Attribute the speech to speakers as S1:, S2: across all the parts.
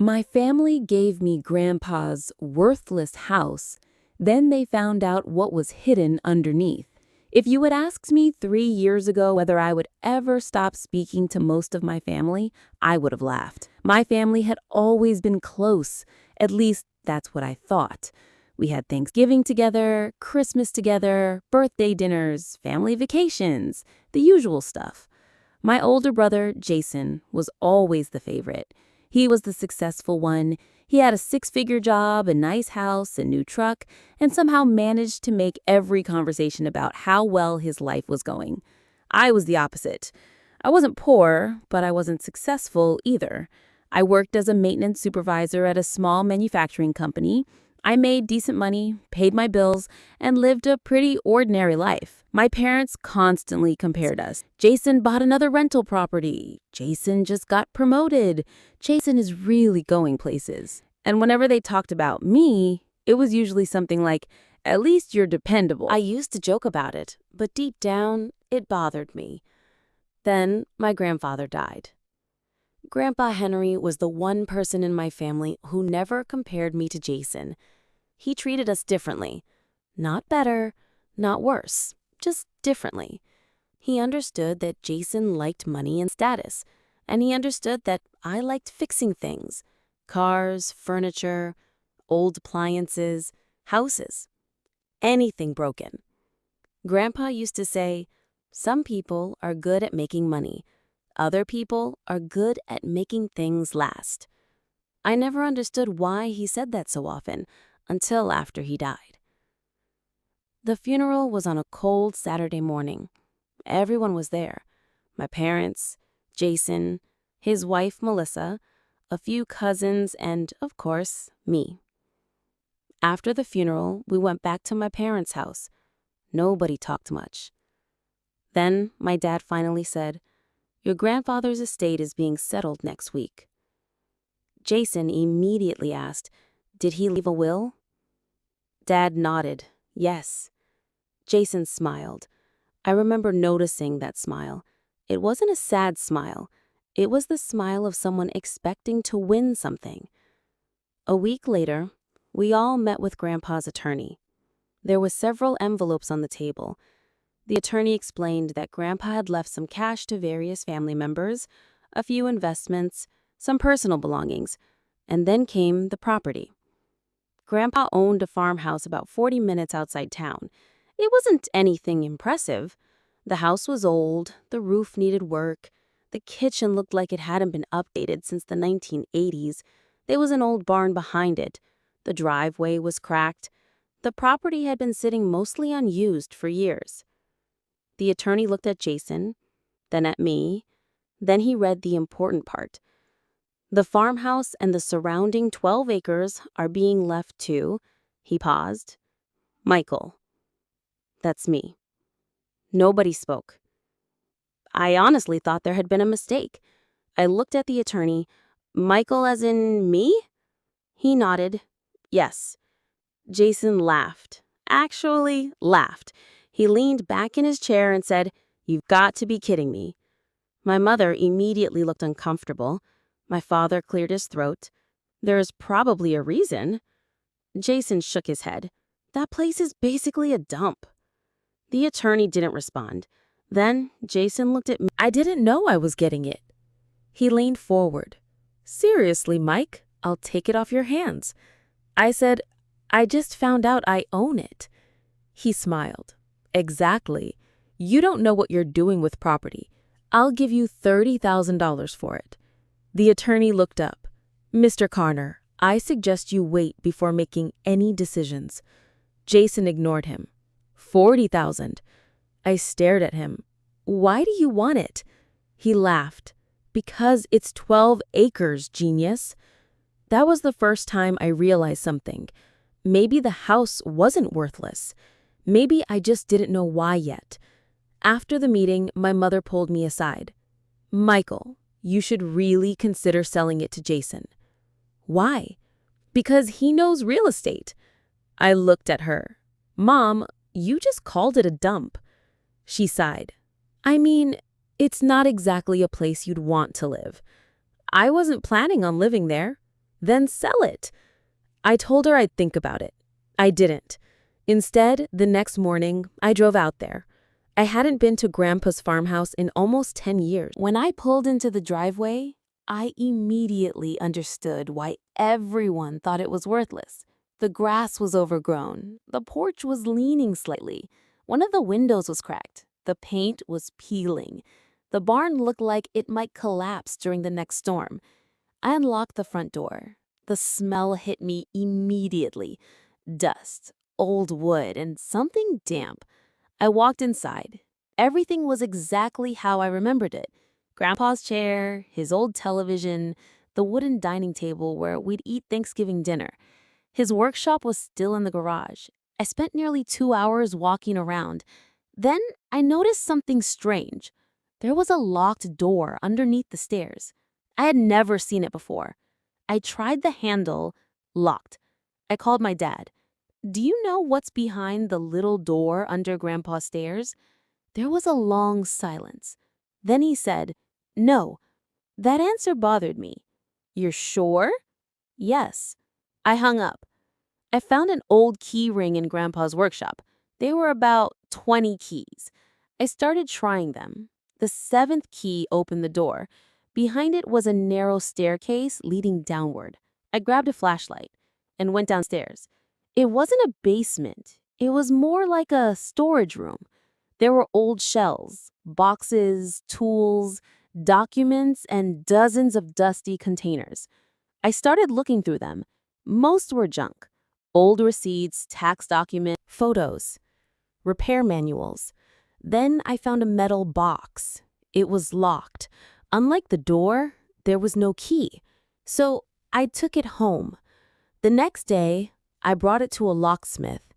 S1: My family gave me Grandpa's worthless house. Then they found out what was hidden underneath. If you had asked me 3 years ago whether I would ever stop speaking to most of my family, I would have laughed. My family had always been close. At least that's what I thought. We had Thanksgiving together, Christmas together, birthday dinners, family vacations, the usual stuff. My older brother, Jason, was always the favorite. He was the successful one. He had a six-figure job, a nice house, a new truck, and somehow managed to make every conversation about how well his life was going. I was the opposite. I wasn't poor, but I wasn't successful either. I worked as a maintenance supervisor at a small manufacturing company. I made decent money, paid my bills, and lived a pretty ordinary life. My parents constantly compared us. Jason bought another rental property. Jason just got promoted. Jason is really going places. And whenever they talked about me, it was usually something like, "At least you're dependable."
S2: I used to joke about it, but deep down, it bothered me. Then my grandfather died. Grandpa Henry was the one person in my family who never compared me to Jason. He treated us differently. Not better, not worse, just differently. He understood that Jason liked money and status, and he understood that I liked fixing things: cars, furniture, old appliances, houses, anything broken. Grandpa used to say, "Some people are good at making money. Other people are good at making things last." I never understood why he said that so often, until after he died. The funeral was on a cold Saturday morning. Everyone was there. My parents, Jason, his wife Melissa, a few cousins, and, of course, me. After the funeral, we went back to my parents' house. Nobody talked much. Then my dad finally said, "Your grandfather's estate is being settled next week." Jason immediately asked, "Did he leave a will?" Dad nodded, yes. Jason smiled. I remember noticing that smile. It wasn't a sad smile. It was the smile of someone expecting to win something. A week later, we all met with Grandpa's attorney. There were several envelopes on the table. The attorney explained that Grandpa had left some cash to various family members, a few investments, some personal belongings, and then came the property. Grandpa owned a farmhouse about 40 minutes outside town. It wasn't anything impressive. The house was old, the roof needed work, the kitchen looked like it hadn't been updated since the 1980s. There was an old barn behind it. The driveway was cracked. The property had been sitting mostly unused for years. The attorney looked at Jason, then at me, then he read the important part. "The farmhouse and the surrounding 12 acres are being left to," he paused, "Michael." That's me. Nobody spoke. I honestly thought there had been a mistake. I looked at the attorney. "Michael as in me?" He nodded. "Yes." Jason laughed. Actually laughed. He leaned back in his chair and said, "You've got to be kidding me." My mother immediately looked uncomfortable. My father cleared his throat. "There is probably a reason." Jason shook his head. "That place is basically a dump." The attorney didn't respond. Then Jason looked at me. I didn't know I was getting it. He leaned forward. "Seriously, Mike, I'll take it off your hands." I said, "I just found out I own it." He smiled. "Exactly. You don't know what you're doing with property. I'll give you $30,000 for it." The attorney looked up. "Mr. Carner, I suggest you wait before making any decisions." Jason ignored him. $40,000. I stared at him. "Why do you want it?" He laughed. "Because it's 12 acres, genius." That was the first time I realized something. Maybe the house wasn't worthless. Maybe I just didn't know why yet. After the meeting, my mother pulled me aside. "Michael, you should really consider selling it to Jason." "Why?" "Because he knows real estate." I looked at her. "Mom, you just called it a dump." She sighed. "I mean, it's not exactly a place you'd want to live. I wasn't planning on living there. then sell it. I told her I'd think about it. I didn't. Instead, the next morning, I drove out there. I hadn't been to Grandpa's farmhouse in almost 10 years. When I pulled into the driveway, I immediately understood why everyone thought it was worthless. The grass was overgrown. The porch was leaning slightly. One of the windows was cracked. The paint was peeling. The barn looked like it might collapse during the next storm. I unlocked the front door. The smell hit me immediately. Dust, old wood, and something damp. I walked inside. Everything was exactly how I remembered it. Grandpa's chair, his old television, the wooden dining table where we'd eat Thanksgiving dinner. His workshop was still in the garage. I spent nearly 2 hours walking around. Then I noticed something strange. There was a locked door underneath the stairs. I had never seen it before. I tried the handle, locked. I called my dad. Do you know what's behind the little door under Grandpa's stairs? There was a long silence. Then he said, No. That answer bothered me. You're sure? Yes. I hung up. I found an old key ring in Grandpa's workshop. They were about 20 keys. I started trying them. The 7th key opened the door. Behind it was a narrow staircase leading downward. I grabbed a flashlight and went downstairs. It wasn't a basement. It was more like a storage room. There were old shelves, boxes, tools, documents, and dozens of dusty containers. I started looking through them. Most were junk. Old receipts, tax documents, photos, repair manuals. Then I found a metal box. It was locked. Unlike the door, there was no key. So I took it home. The next day, I brought it to a locksmith.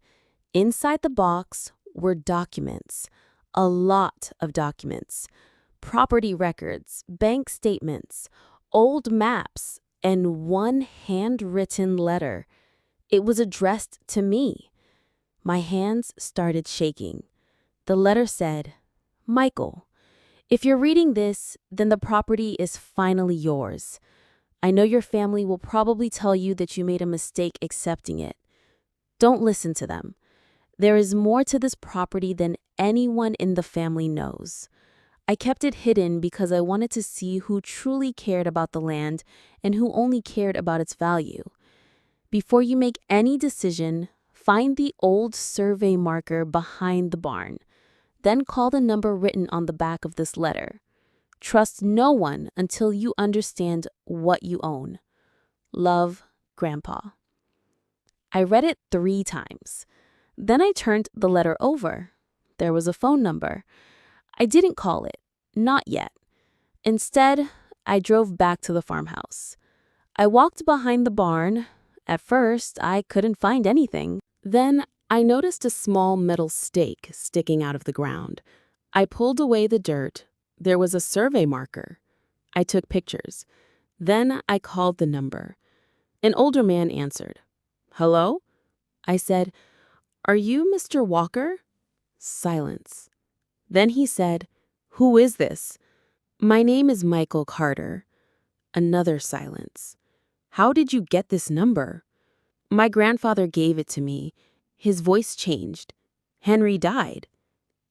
S2: Inside the box were documents, a lot of documents, property records, bank statements, old maps, and one handwritten letter. It was addressed to me. My hands started shaking. The letter said, Michael, if you're reading this, then the property is finally yours. I know your family will probably tell you that you made a mistake accepting it. Don't listen to them. There is more to this property than anyone in the family knows. I kept it hidden because I wanted to see who truly cared about the land and who only cared about its value. Before you make any decision, find the old survey marker behind the barn. Then call the number written on the back of this letter. Trust no one until you understand what you own. Love, Grandpa. I read it 3 times. Then I turned the letter over. There was a phone number. I didn't call it, not yet. Instead, I drove back to the farmhouse. I walked behind the barn. At first, I couldn't find anything. Then I noticed a small metal stake sticking out of the ground. I pulled away the dirt. There was a survey marker. I took pictures. Then I called the number. An older man answered. Hello? I said, Are you Mr. Walker? Silence. Then he said, Who is this? My name is Michael Carter. Another silence. How did you get this number? My grandfather gave it to me. His voice changed. Henry died.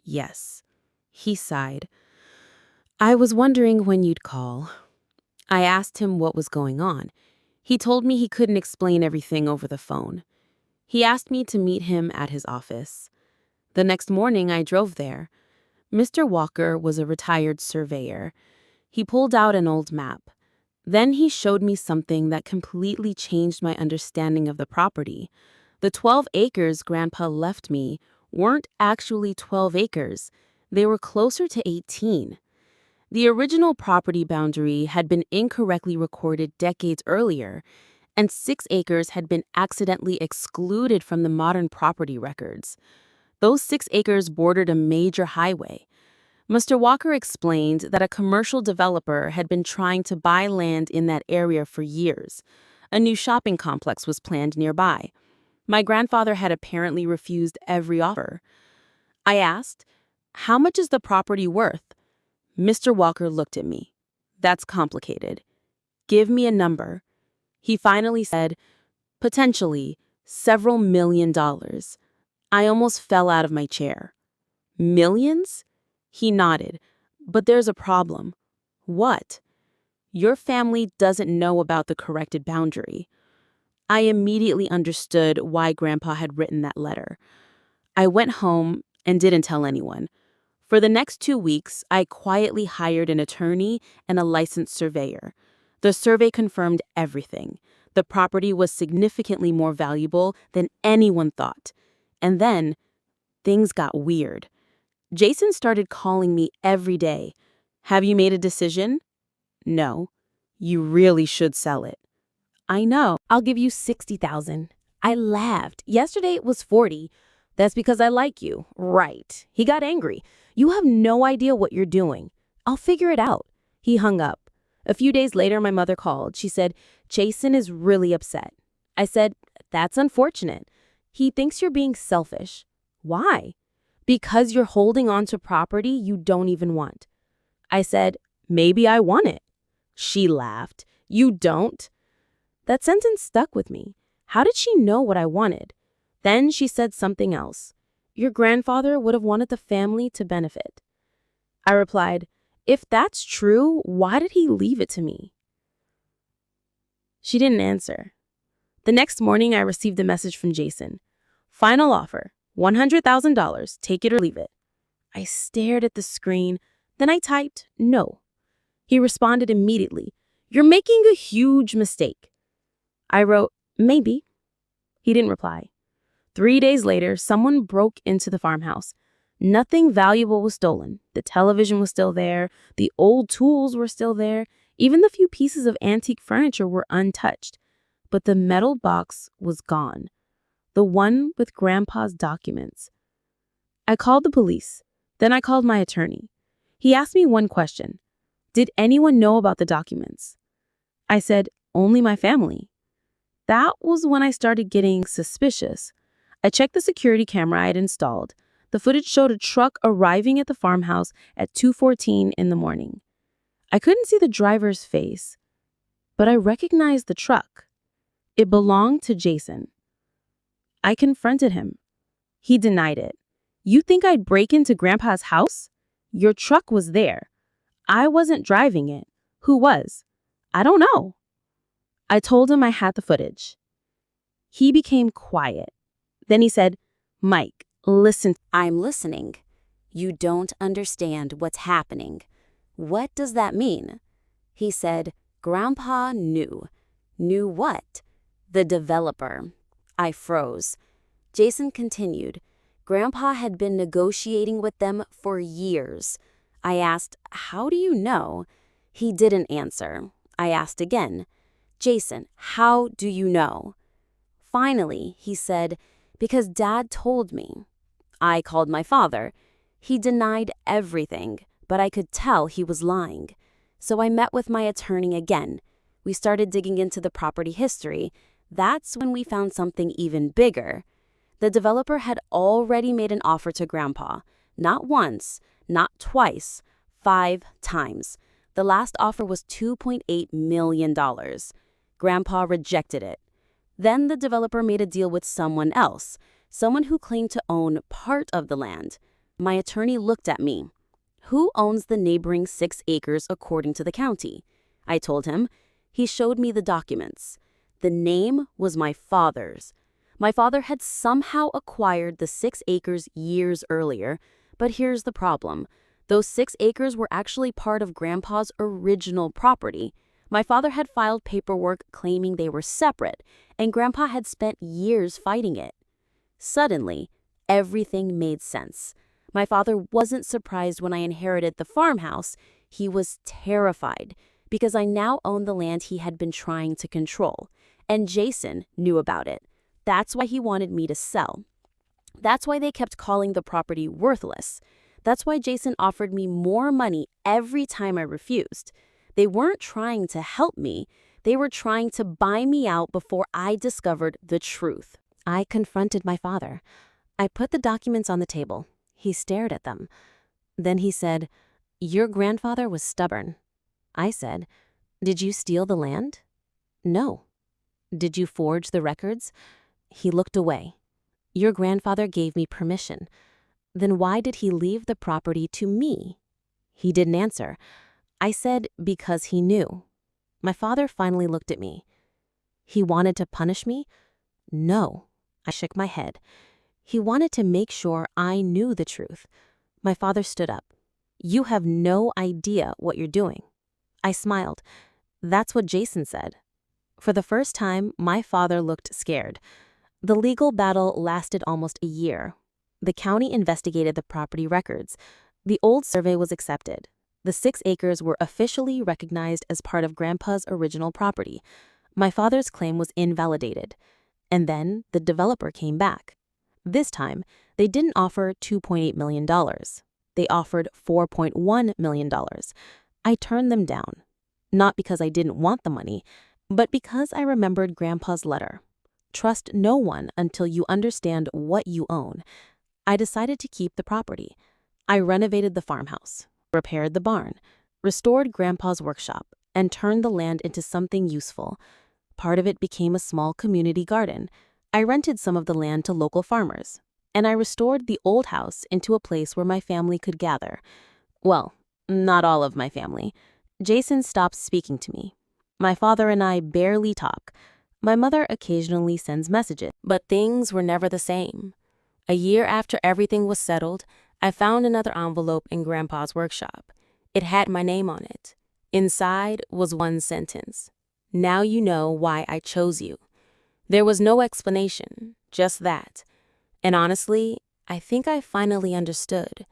S2: Yes. He sighed. I was wondering when you'd call. I asked him what was going on. He told me he couldn't explain everything over the phone. He asked me to meet him at his office. The next morning, I drove there. Mr. Walker was a retired surveyor. He pulled out an old map. Then he showed me something that completely changed my understanding of the property. The 12 acres Grandpa left me weren't actually 12 acres. They were closer to 18. The original property boundary had been incorrectly recorded decades earlier, and 6 acres had been accidentally excluded from the modern property records. Those 6 acres bordered a major highway. Mr. Walker explained that a commercial developer had been trying to buy land in that area for years. A new shopping complex was planned nearby. My grandfather had apparently refused every offer. I asked, How much is the property worth? Mr. Walker looked at me. That's complicated. Give me a number. He finally said, potentially several $1 million. I almost fell out of my chair. Millions? He nodded. But there's a problem. What? Your family doesn't know about the corrected boundary. I immediately understood why Grandpa had written that letter. I went home and didn't tell anyone. For the next 2 weeks, I quietly hired an attorney and a licensed surveyor. The survey confirmed everything. The property was significantly more valuable than anyone thought. And then, things got weird. Jason started calling me every day. Have you made a decision? No. You really should sell it. I know.
S1: I'll give you 60,000. I laughed. Yesterday it was 40. That's because I like you. Right. He got angry. You have no idea what you're doing. I'll figure it out. He hung up. A few days later, my mother called. She said, Jason is really upset. I said, that's unfortunate. He thinks you're being selfish. Why? Because you're holding on to property you don't even want. I said, maybe I want it. She laughed. You don't? That sentence stuck with me. How did she know what I wanted? Then she said something else. Your grandfather would have wanted the family to benefit. I replied, if that's true, why did he leave it to me? She didn't answer. The next morning, I received a message from Jason. Final offer, $100,000, take it or leave it. I stared at the screen, then I typed, no. He responded immediately, you're making a huge mistake. I wrote, maybe. He didn't reply. 3 days later, someone broke into the farmhouse. Nothing valuable was stolen. The television was still there. The old tools were still there. Even the few pieces of antique furniture were untouched. But the metal box was gone. The one with Grandpa's documents. I called the police. Then I called my attorney. He asked me one question. Did anyone know about the documents? I said, only my family. That was when I started getting suspicious. I checked the security camera I had installed. The footage showed a truck arriving at the farmhouse at 2:14 in the morning. I couldn't see the driver's face, but I recognized the truck. It belonged to Jason. I confronted him. He denied it. You think I'd break into Grandpa's house? Your truck was there. I wasn't driving it. Who was? I don't know. I told him I had the footage. He became quiet. Then he said, Mike, listen.
S2: I'm listening. You don't understand what's happening. What does that mean? He said, Grandpa knew. Knew what? The developer. I froze. Jason continued. Grandpa had been negotiating with them for years. I asked, how do you know? He didn't answer. I asked again, Jason, how do you know? Finally, he said, because Dad told me. I called my father. He denied everything, but I could tell he was lying. So I met with my attorney again. We started digging into the property history. That's when we found something even bigger. The developer had already made an offer to Grandpa. Not once, not twice, 5 times. The last offer was $2.8 million. Grandpa rejected it. Then the developer made a deal with someone else, someone who claimed to own part of the land. My attorney looked at me. Who owns the neighboring 6 acres according to the county? I told him. He showed me the documents. The name was my father's. My father had somehow acquired the 6 acres years earlier, but here's the problem. Those 6 acres were actually part of Grandpa's original property. My father had filed paperwork claiming they were separate, and Grandpa had spent years fighting it. Suddenly, everything made sense. My father wasn't surprised when I inherited the farmhouse. He was terrified because I now owned the land he had been trying to control, and Jason knew about it. That's why he wanted me to sell. That's why they kept calling the property worthless. That's why Jason offered me more money every time I refused. They weren't trying to help me. They were trying to buy me out before I discovered the truth. I confronted my father. I put the documents on the table. He stared at them. Then he said, Your grandfather was stubborn. I said, Did you steal the land? No. Did you forge the records? He looked away. Your grandfather gave me permission. Then why did he leave the property to me? He didn't answer. I said because he knew. My father finally looked at me. He wanted to punish me? No. I shook my head. He wanted to make sure I knew the truth. My father stood up. You have no idea what you're doing. I smiled. That's what Jason said. For the first time, my father looked scared. The legal battle lasted almost a year. The county investigated the property records. The old survey was accepted. The 6 acres were officially recognized as part of Grandpa's original property. My father's claim was invalidated. And then the developer came back. This time, they didn't offer $2.8 million. They offered $4.1 million. I turned them down. Not because I didn't want the money, but because I remembered Grandpa's letter. Trust no one until you understand what you own. I decided to keep the property. I renovated the farmhouse, repaired the barn, restored Grandpa's workshop, and turned the land into something useful. Part of it became a small community garden. I rented some of the land to local farmers, and I restored the old house into a place where my family could gather. Well, not all of my family. Jason stopped speaking to me. My father and I barely talk. My mother occasionally sends messages, but things were never the same. A year after everything was settled, I found another envelope in Grandpa's workshop. It had my name on it. Inside was one sentence. Now you know why I chose you. There was no explanation, just that. And honestly, I think I finally understood.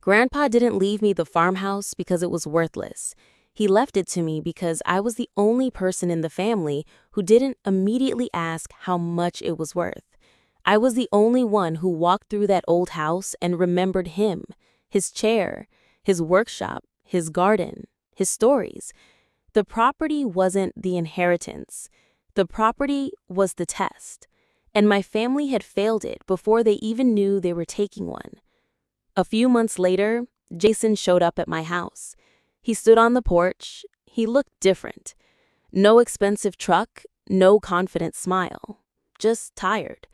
S2: Grandpa didn't leave me the farmhouse because it was worthless. He left it to me because I was the only person in the family who didn't immediately ask how much it was worth. I was the only one who walked through that old house and remembered him, his chair, his workshop, his garden, his stories. The property wasn't the inheritance. The property was the test. And my family had failed it before they even knew they were taking one. A few months later, Jason showed up at my house. He stood on the porch. He looked different. No expensive truck, no confident smile. Just tired.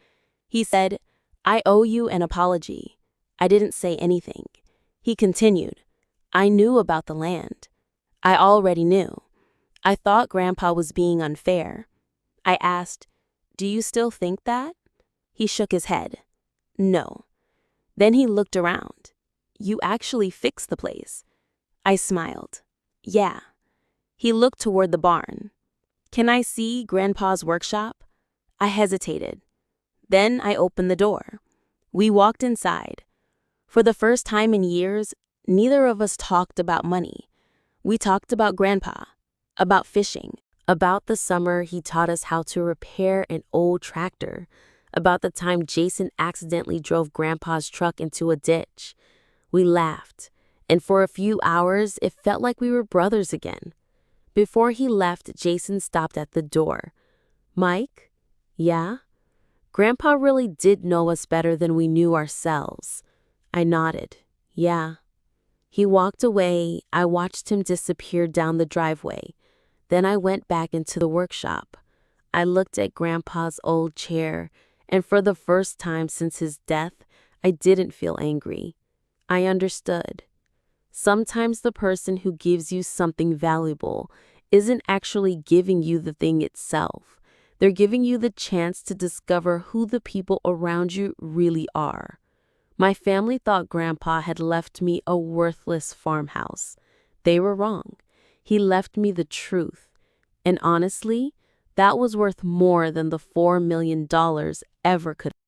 S2: He said, I owe you an apology. I didn't say anything. He continued, I knew about the land. I already knew. I thought Grandpa was being unfair. I asked, do you still think that? He shook his head. No. Then he looked around. You actually fixed the place. I smiled. Yeah. He looked toward the barn. Can I see Grandpa's workshop? I hesitated. Then I opened the door. We walked inside. For the first time in years, neither of us talked about money. We talked about Grandpa, about fishing, about the summer he taught us how to repair an old tractor, about the time Jason accidentally drove Grandpa's truck into a ditch. We laughed, and for a few hours, it felt like we were brothers again. Before he left, Jason stopped at the door. Mike? Yeah? Grandpa really did know us better than we knew ourselves. I nodded. Yeah. He walked away. I watched him disappear down the driveway. Then I went back into the workshop. I looked at Grandpa's old chair, and for the first time since his death, I didn't feel angry. I understood. Sometimes the person who gives you something valuable isn't actually giving you the thing itself. They're giving you the chance to discover who the people around you really are. My family thought Grandpa had left me a worthless farmhouse. They were wrong. He left me the truth. And honestly, that was worth more than the $4 million ever could.